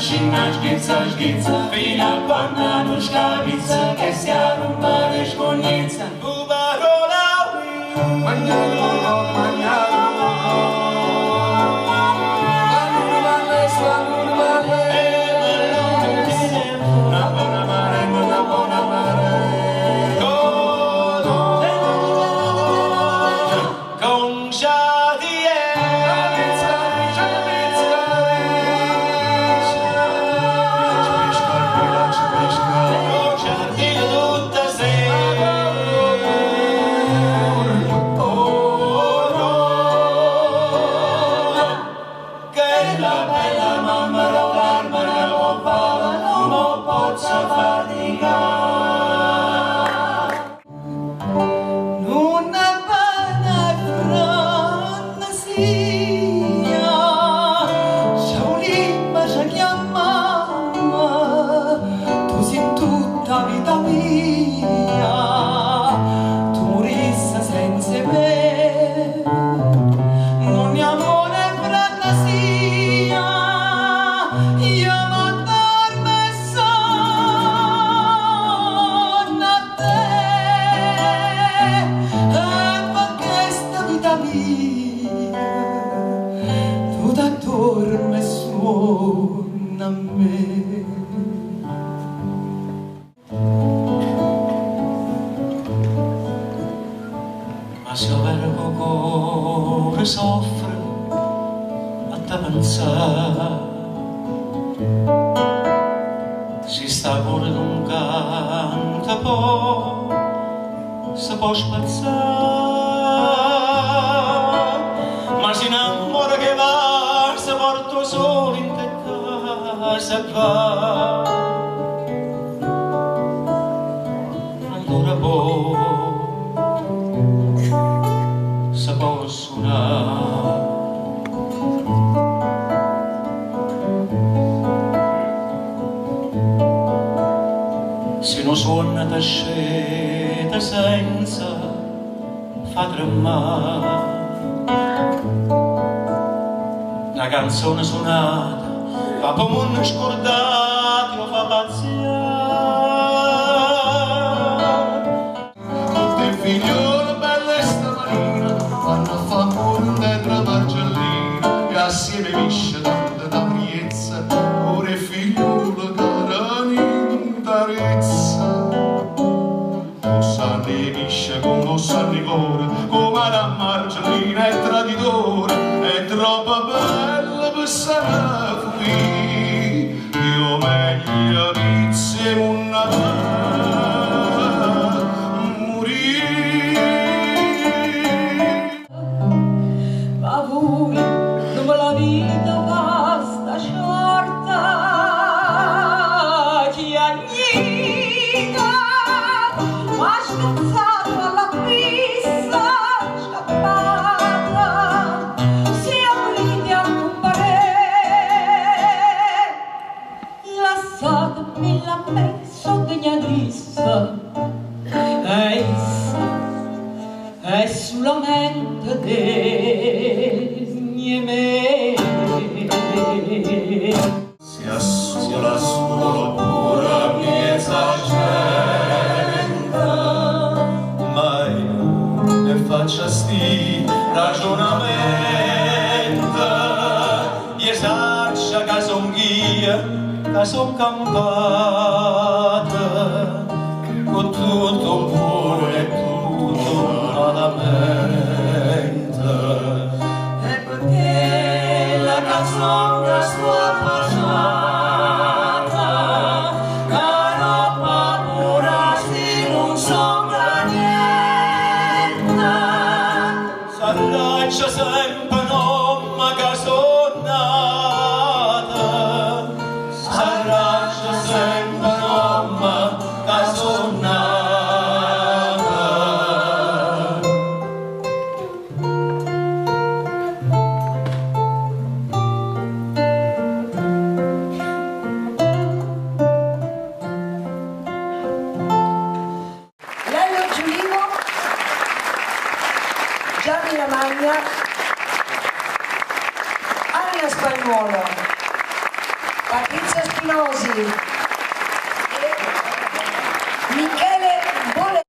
mașina șghiță, vine panna nu șcaviță, că se aruncă reșconiță. Bubarola, soffre a te pensare, si sta pure d'un canto si può spazzare, ma si innamora che va, si porta solo in te casa e va. Ancora poco si può suonare, se non suona t'asceta senza fa tremare. Una canzone suonata fa come un scordato, fa pazziare. Tutte figliole belle stamattina vanno a fare amore in terra margellina e assieme visce tanta d'ampiezza, ora è figliolo carani in tarezza. Non sanno le visce come non sanno i cuore, come la margellina è traditore, è troppo bella per stare qui. Io meglio insieme una è sulla mente degne me. Si assola solo pura miezza gente, mai ne faccia sti ragionamento, gli saccia che son ghia, che son campata, con tutto un cuore e tutto alla mente. E perché la canzone sta facciata, che non fa curarsi non sembra niente. S'allaccia sempre nomma che son nata, s'allaccia sempre nomma che son nata. Gianni Lamagna, Anna Spagnuolo, Patrizia Spinosi.